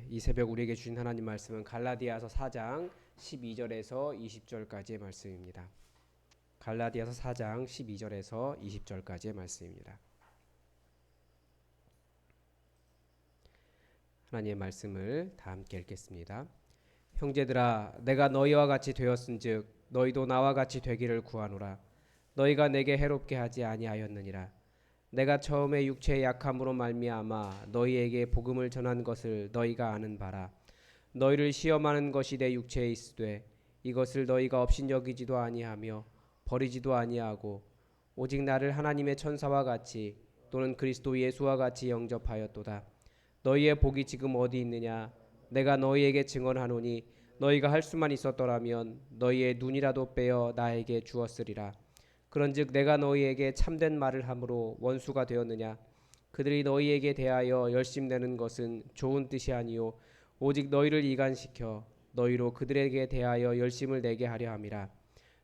이 새벽 우리에게 주신 하나님 말씀은 갈라디아서 4장 12절에서 20절까지의 말씀입니다. 갈라디아서 4장 12절에서 20절까지의 말씀입니다. 하나님의 말씀을 다 함께 읽겠습니다. 형제들아, 내가 너희와 같이 되었은즉 너희도 나와 같이 되기를 구하노라. 너희가 내게 해롭게 하지 아니하였느니라. 내가 처음에 육체의 약함으로 말미암아 너희에게 복음을 전한 것을 너희가 아는 바라. 너희를 시험하는 것이 내 육체에 있으되 이것을 너희가 업신여기지도 아니하며 버리지도 아니하고 오직 나를 하나님의 천사와 같이 또는 그리스도 예수와 같이 영접하였도다. 너희의 복이 지금 어디 있느냐? 내가 너희에게 증언하노니 너희가 할 수만 있었더라면 너희의 눈이라도 빼어 나에게 주었으리라. 그런즉 내가 너희에게 참된 말을 함으로 원수가 되었느냐? 그들이 너희에게 대하여 열심내는 것은 좋은 뜻이 아니요 오직 너희를 이간시켜 너희로 그들에게 대하여 열심을 내게 하려 함이라.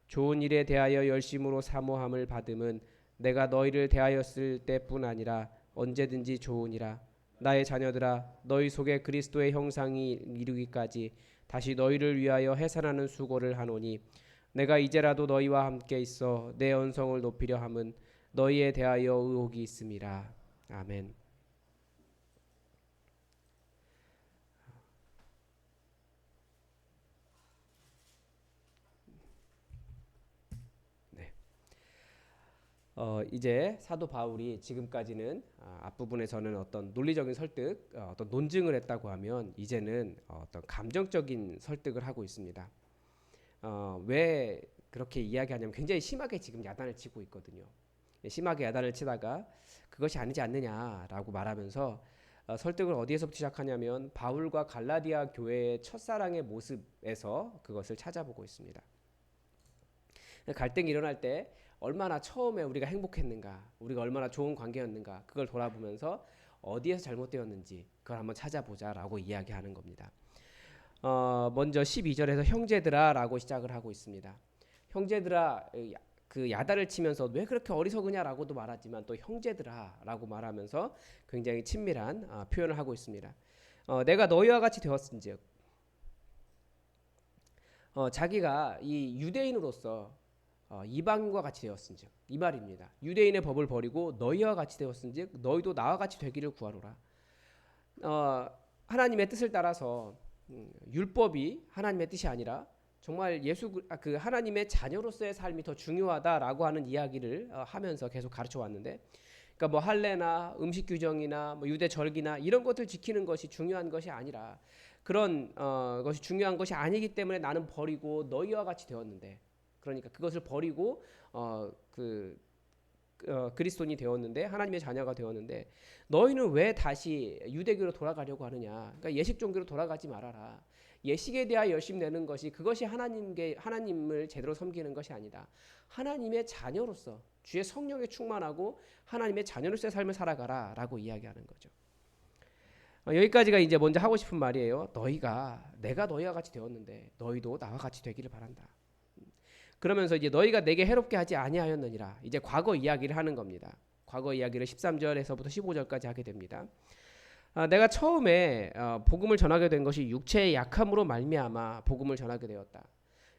좋은 일에 대하여 열심으로 사모함을 받음은 내가 너희를 대하였을 때뿐 아니라 언제든지 좋으니라. 나의 자녀들아, 너희 속에 그리스도의 형상이 이루기까지 다시 너희를 위하여 해산하는 수고를 하노니 내가 이제라도 너희와 함께 있어 내 언성을 높이려 함은 너희에 대하여 의혹이 있음이라. 아멘. 네. 이제 사도 바울이 지금까지는 앞부분에서는 어떤 논리적인 설득, 어떤 논증을 했다고 하면 이제는 어떤 감정적인 설득을 하고 있습니다. 왜 그렇게 이야기하냐면 굉장히 심하게 지금 야단을 치고 있거든요. 심하게 야단을 치다가 그것이 아니지 않느냐라고 말하면서 설득을 어디에서부터 시작하냐면 바울과 갈라디아 교회의 첫사랑의 모습에서 그것을 찾아보고 있습니다. 갈등이 일어날 때 얼마나 처음에 우리가 행복했는가, 우리가 얼마나 좋은 관계였는가 그걸 돌아보면서 어디에서 잘못되었는지 그걸 한번 찾아보자라고 이야기하는 겁니다. 먼저 12절에서 형제들아 라고 시작을 하고 있습니다. 형제들아, 그 야단을 치면서 왜 그렇게 어리석으냐라고도 말하지만 또 형제들아 라고 말하면서 굉장히 친밀한 표현을 하고 있습니다. 내가 너희와 같이 되었은즉, 자기가 이 유대인으로서 이방인과 같이 되었은즉 이 말입니다. 유대인의 법을 버리고 너희와 같이 되었은즉 너희도 나와 같이 되기를 구하노라. 하나님의 뜻을 따라서 율법이 하나님의 뜻이 아니라 정말 그 하나님의 자녀로서의 삶이 더 중요하다라고 하는 이야기를 하면서 계속 가르쳐 왔는데, 그러니까 뭐 할례나 음식 규정이나 뭐 유대 절기나 이런 것들 지키는 것이 중요한 것이 아니라 그런 것이 중요한 것이 아니기 때문에 나는 버리고 너희와 같이 되었는데, 그러니까 그것을 버리고 그리스도인이 되었는데 하나님의 자녀가 되었는데 너희는 왜 다시 유대교로 돌아가려고 하느냐? 그러니까 예식 종교로 돌아가지 말아라. 예식에 대하여 열심 내는 것이 그것이 하나님을 제대로 섬기는 것이 아니다. 하나님의 자녀로서 주의 성령에 충만하고 하나님의 자녀로서의 삶을 살아가라라고 이야기하는 거죠. 여기까지가 이제 먼저 하고 싶은 말이에요. 내가 너희와 같이 되었는데 너희도 나와 같이 되기를 바란다. 그러면서 이제 너희가 내게 해롭게 하지 아니하였느니라. 이제 과거 이야기를 하는 겁니다. 과거 이야기를 13절에서부터 15절까지 하게 됩니다. 내가 처음에 복음을 전하게 된 것이 육체의 약함으로 말미암아 복음을 전하게 되었다.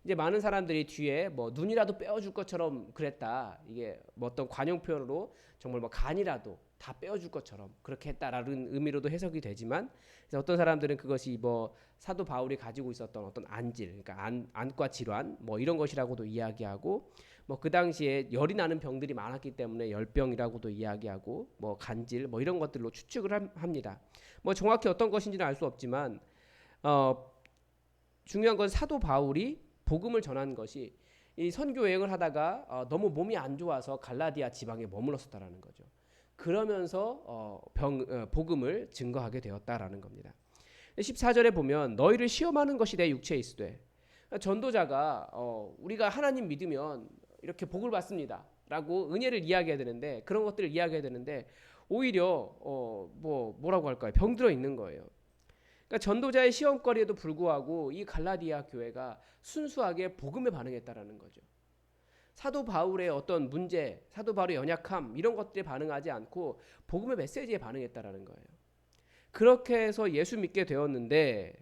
이제 많은 사람들이 뒤에 뭐 눈이라도 빼어줄 것처럼 그랬다. 이게 뭐 어떤 관용 표현으로 정말 뭐 간이라도 다 빼어줄 것처럼 그렇게 했다라는 의미로도 해석이 되지만, 어떤 사람들은 그것이 뭐 사도 바울이 가지고 있었던 어떤 안질, 그러니까 안과 질환 뭐 이런 것이라고도 이야기하고, 뭐 그 당시에 열이 나는 병들이 많았기 때문에 열병이라고도 이야기하고, 뭐 간질 뭐 이런 것들로 추측을 합니다. 뭐 정확히 어떤 것인지는 알 수 없지만 중요한 건 사도 바울이 복음을 전한 것이 이 선교 여행을 하다가 너무 몸이 안 좋아서 갈라디아 지방에 머물렀었다라는 거죠. 그러면서 복음을 증거하게 되었다라는 겁니다. 14절에 보면 너희를 시험하는 것이 내 육체에 있으되, 전도자가 우리가 하나님 믿으면 이렇게 복을 받습니다 라고 은혜를 이야기해야 되는데, 그런 것들을 이야기해야 되는데 오히려 뭐라고 할까요? 병들어 있는 거예요. 그러니까 전도자의 시험거리에도 불구하고 이 갈라디아 교회가 순수하게 복음에 반응했다라는 거죠. 사도 바울의 어떤 문제, 사도 바울의 연약함 이런 것들에 반응하지 않고 복음의 메시지에 반응했다라는 거예요. 그렇게 해서 예수 믿게 되었는데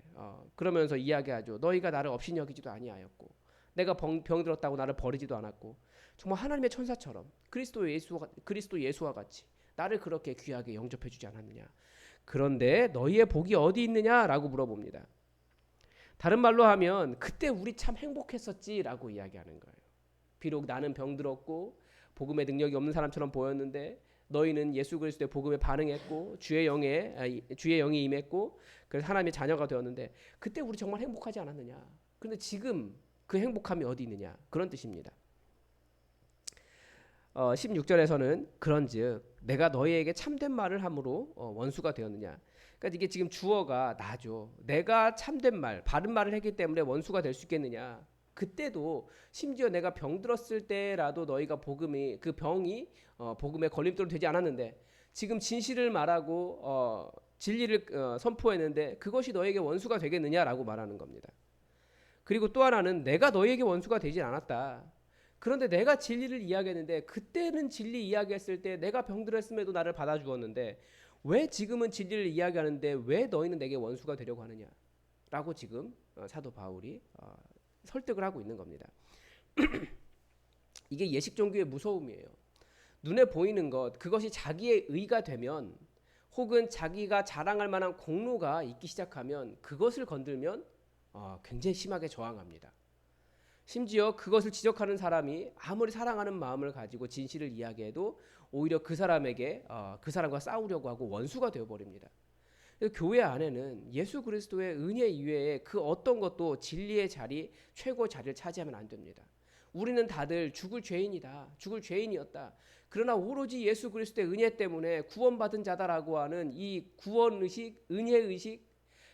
그러면서 이야기하죠. 너희가 나를 없이 여기지도 아니하였고 내가 병들었다고 나를 버리지도 않았고 정말 하나님의 천사처럼 그리스도 예수와 같이 나를 그렇게 귀하게 영접해 주지 않았느냐. 그런데 너희의 복이 어디 있느냐라고 물어봅니다. 다른 말로 하면 그때 우리 참 행복했었지라고 이야기하는 거예요. 비록 나는 병들었고 복음의 능력이 없는 사람처럼 보였는데 너희는 예수 그리스도의 복음에 반응했고 주의 영이 임했고 그래서 하나님의 자녀가 되었는데 그때 우리 정말 행복하지 않았느냐. 그런데 지금 그 행복함이 어디 있느냐. 그런 뜻입니다. 16절에서는 그런즉 내가 너희에게 참된 말을 함으로 원수가 되었느냐. 그러니까 이게 지금 주어가 나죠. 내가 참된 말, 바른 말을 했기 때문에 원수가 될 수 있겠느냐. 그때도 심지어 내가 병들었을 때라도 너희가 그 병이 복음의 걸림돌이 되지 않았는데 지금 진실을 말하고 진리를 선포했는데 그것이 너에게 원수가 되겠느냐라고 말하는 겁니다. 그리고 또 하나는 내가 너희에게 원수가 되지 않았다. 그런데 내가 진리를 이야기했는데 그때는 진리 이야기했을 때 내가 병들었음에도 나를 받아주었는데 왜 지금은 진리를 이야기하는데 왜 너희는 내게 원수가 되려고 하느냐라고 지금 사도 바울이 설득을 하고 있는 겁니다. 이게 예식 종교의 무서움이에요. 눈에 보이는 것 그것이 자기의 의가 되면 혹은 자기가 자랑할 만한 공로가 있기 시작하면 그것을 건들면 굉장히 심하게 저항합니다. 심지어 그것을 지적하는 사람이 아무리 사랑하는 마음을 가지고 진실을 이야기해도 오히려 그 사람과 싸우려고 하고 원수가 되어버립니다. 교회 안에는 예수 그리스도의 은혜 이외에 그 어떤 것도 진리의 자리, 최고 자리를 차지하면 안 됩니다. 우리는 다들 죽을 죄인이었다. 그러나 오로지 예수 그리스도의 은혜 때문에 구원받은 자다라고 하는 이 구원의식, 은혜의식,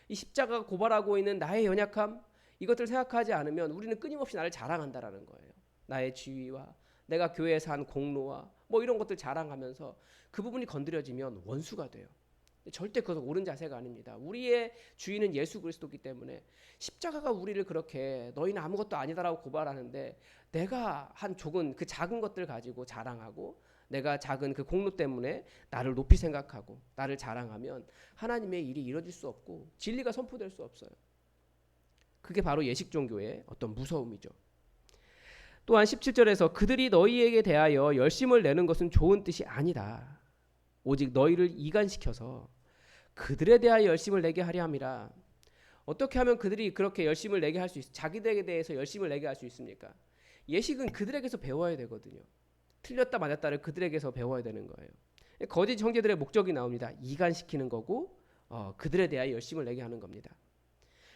이 십자가가 고발하고 있는 나의 연약함, 이것들을 생각하지 않으면 우리는 끊임없이 나를 자랑한다라는 거예요. 나의 지위와 내가 교회에서 한 공로와 이런 것들 자랑하면서 그 부분이 건드려지면 원수가 돼요. 절대 그것은 옳은 자세가 아닙니다. 우리의 주인은 예수 그리스도이기 때문에 십자가가 우리를 그렇게 너희는 아무것도 아니다라고 고발하는데 내가 한 조금 그 작은 것들 가지고 자랑하고 내가 작은 그 공로 때문에 나를 높이 생각하고 나를 자랑하면 하나님의 일이 이루어질 수 없고 진리가 선포될 수 없어요. 그게 바로 예식 종교의 어떤 무서움이죠. 또한 17절에서 그들이 너희에게 대하여 열심을 내는 것은 좋은 뜻이 아니다. 오직 너희를 이간시켜서 그들에 대하여 열심을 내게 하려 함이라. 어떻게 하면 그들이 그렇게 열심을 내게 할 수 자기들에 대해서 열심을 내게 할 수 있습니까? 예식은 그들에게서 배워야 되거든요. 틀렸다 맞았다를 그들에게서 배워야 되는 거예요. 거짓 형제들의 목적이 나옵니다. 이간시키는 거고 그들에 대하여 열심을 내게 하는 겁니다.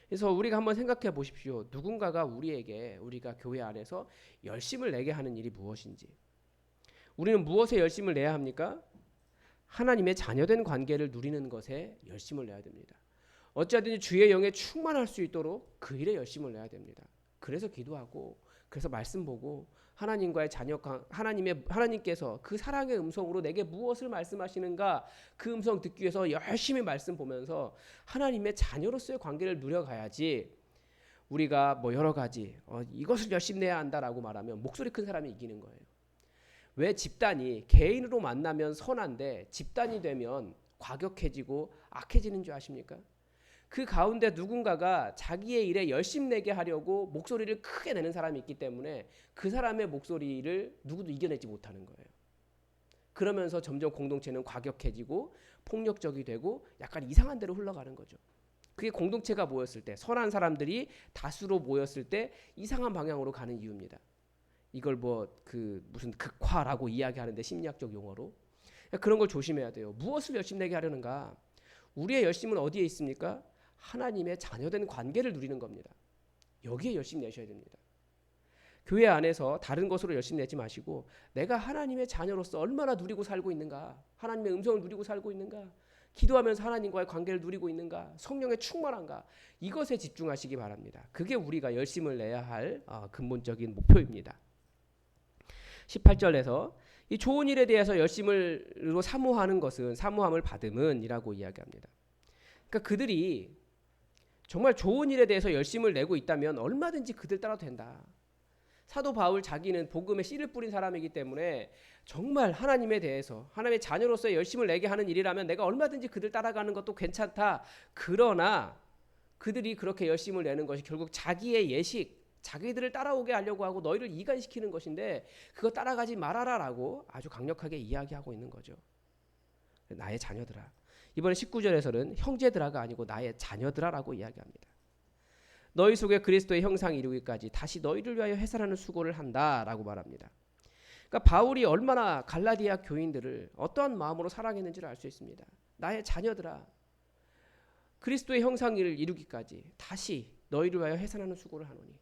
그래서 우리가 한번 생각해 보십시오. 누군가가 우리가 교회 안에서 열심을 내게 하는 일이 무엇인지. 우리는 무엇에 열심을 내야 합니까? 하나님의 자녀된 관계를 누리는 것에 열심을 내야 됩니다. 어찌하든지 주의 영에 충만할 수 있도록 그 일에 열심을 내야 됩니다. 그래서 기도하고 그래서 말씀 보고 하나님과의 하나님께서 그 사랑의 음성으로 내게 무엇을 말씀하시는가 그 음성 듣기 위해서 열심히 말씀 보면서 하나님의 자녀로서의 관계를 누려가야지 우리가 여러 가지 이것을 열심히 내야 한다라고 말하면 목소리 큰 사람이 이기는 거예요. 왜 집단이 개인으로 만나면 선한데 집단이 되면 과격해지고 악해지는 줄 아십니까? 그 가운데 누군가가 자기의 일에 열심 내게 하려고 목소리를 크게 내는 사람이 있기 때문에 그 사람의 목소리를 누구도 이겨내지 못하는 거예요. 그러면서 점점 공동체는 과격해지고 폭력적이 되고 약간 이상한 데로 흘러가는 거죠. 그게 공동체가 모였을 때 선한 사람들이 다수로 모였을 때 이상한 방향으로 가는 이유입니다. 이걸 무슨 극화라고 이야기하는데 심리학적 용어로 그런 걸 조심해야 돼요. 무엇을 열심 내게 하려는가? 우리의 열심은 어디에 있습니까? 하나님의 자녀된 관계를 누리는 겁니다. 여기에 열심 내셔야 됩니다. 교회 안에서 다른 것으로 열심 내지 마시고 내가 하나님의 자녀로서 얼마나 누리고 살고 있는가, 하나님의 음성을 누리고 살고 있는가, 기도하면서 하나님과의 관계를 누리고 있는가, 성령에 충만한가, 이것에 집중하시기 바랍니다. 그게 우리가 열심을 내야 할 근본적인 목표입니다. 18절에서 이 좋은 일에 대해서 열심으로 사모하는 것은 사모함을 받음은 이라고 이야기합니다. 그러니까 그들이 정말 좋은 일에 대해서 열심을 내고 있다면 얼마든지 그들 따라도 된다. 사도 바울 자기는 복음에 씨를 뿌린 사람이기 때문에 정말 하나님에 대해서 하나님의 자녀로서의 열심을 내게 하는 일이라면 내가 얼마든지 그들 따라가는 것도 괜찮다. 그러나 그들이 그렇게 열심을 내는 것이 결국 자기의 예식, 자기들을 따라오게 하려고 하고 너희를 이간시키는 것인데 그거 따라가지 말아라라고 아주 강력하게 이야기하고 있는 거죠. 나의 자녀들아. 이번에 19절에서는 형제들아가 아니고 나의 자녀들아라고 이야기합니다. 너희 속에 그리스도의 형상이 이루기까지 다시 너희를 위하여 해산하는 수고를 한다라고 말합니다. 그러니까 바울이 얼마나 갈라디아 교인들을 어떠한 마음으로 사랑했는지를 알 수 있습니다. 나의 자녀들아, 그리스도의 형상을 이루기까지 다시 너희를 위하여 해산하는 수고를 하노니.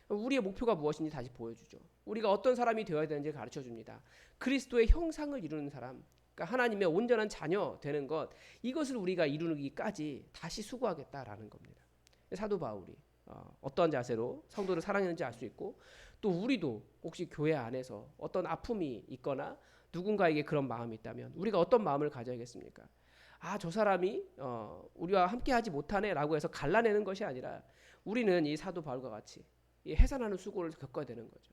우리의 목표가 무엇인지 다시 보여주죠. 우리가 어떤 사람이 되어야 되는지 가르쳐줍니다. 그리스도의 형상을 이루는 사람, 그러니까 하나님의 온전한 자녀 되는 것, 이것을 우리가 이루기까지 다시 수고하겠다라는 겁니다. 사도 바울이 어떤 자세로 성도를 사랑했는지 알 수 있고, 또 우리도 혹시 교회 안에서 어떤 아픔이 있거나 누군가에게 그런 마음이 있다면 우리가 어떤 마음을 가져야겠습니까? 저 사람이 우리와 함께하지 못하네라고 해서 갈라내는 것이 아니라 우리는 이 사도 바울과 같이 이 해산하는 수고를 겪어야 되는 거죠.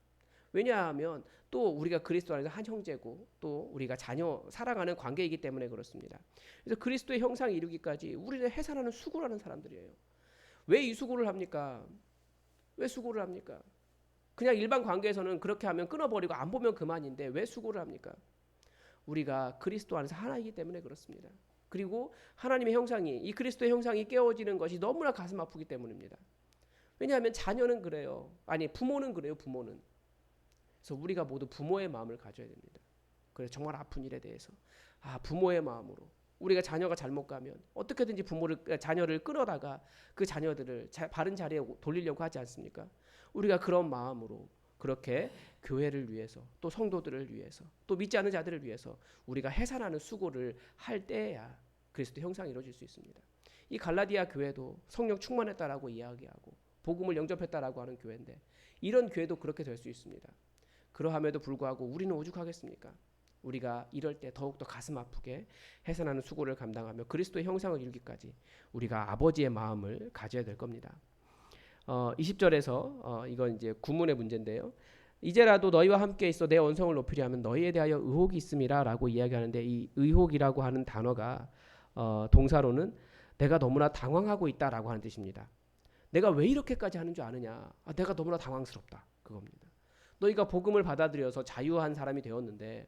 왜냐하면 또 우리가 그리스도 안에서 한 형제고 또 우리가 자녀 사랑하는 관계이기 때문에 그렇습니다. 그래서 그리스도의 형상을 이루기까지 우리는 해산하는 수고를 하는 사람들이에요. 왜 이 수고를 합니까? 왜 수고를 합니까? 그냥 일반 관계에서는 그렇게 하면 끊어버리고 안 보면 그만인데 왜 수고를 합니까? 우리가 그리스도 안에서 하나이기 때문에 그렇습니다. 그리고 하나님의 형상이, 이 그리스도의 형상이 깨어지는 것이 너무나 가슴 아프기 때문입니다. 왜냐하면 자녀는 그래요. 아니, 부모는 그래요. 부모는. 그래서 우리가 모두 부모의 마음을 가져야 됩니다. 그래서 정말 아픈 일에 대해서 부모의 마음으로 우리가 자녀가 잘못 가면 어떻게든지 자녀를 끌어다가 그 자녀들을 바른 자리에 돌리려고 하지 않습니까? 우리가 그런 마음으로 그렇게 교회를 위해서 또 성도들을 위해서 또 믿지 않는 자들을 위해서 우리가 해산하는 수고를 할 때야 그리스도 형상이 이루어질 수 있습니다. 이 갈라디아 교회도 성령 충만했다라고 이야기하고 복음을 영접했다라고 하는 교회인데 이런 교회도 그렇게 될 수 있습니다. 그러함에도 불구하고 우리는 오죽하겠습니까? 우리가 이럴 때 더욱더 가슴 아프게 해산하는 수고를 감당하며 그리스도의 형상을 이루기까지 우리가 아버지의 마음을 가져야 될 겁니다. 20절에서 이건 이제 구문의 문제인데요. 이제라도 너희와 함께 있어 내 언성을 높이려 하면 너희에 대하여 의혹이 있음이라라고 이야기하는데 이 의혹이라고 하는 단어가 동사로는 내가 너무나 당황하고 있다라고 하는 뜻입니다. 내가 왜 이렇게까지 하는 줄 아느냐? 내가 너무나 당황스럽다. 그겁니다. 너희가 복음을 받아들여서 자유한 사람이 되었는데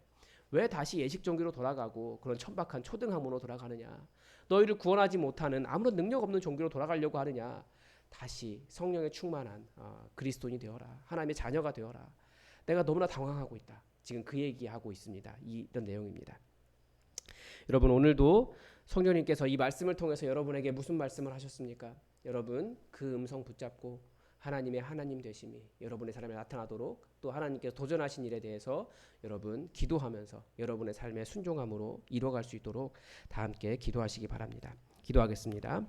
왜 다시 예식 종교로 돌아가고 그런 천박한 초등학문으로 돌아가느냐? 너희를 구원하지 못하는 아무런 능력 없는 종교로 돌아가려고 하느냐? 다시 성령에 충만한 그리스도인이 되어라. 하나님의 자녀가 되어라. 내가 너무나 당황하고 있다. 지금 그 얘기하고 있습니다. 이런 내용입니다. 여러분 오늘도 성령님께서 이 말씀을 통해서 여러분에게 무슨 말씀을 하셨습니까? 여러분 그 음성 붙잡고 하나님의 하나님 되심이 여러분의 삶에 나타나도록 또 하나님께서 도전하신 일에 대해서 여러분 기도하면서 여러분의 삶의 순종함으로 이뤄갈 수 있도록 다 함께 기도하시기 바랍니다. 기도하겠습니다.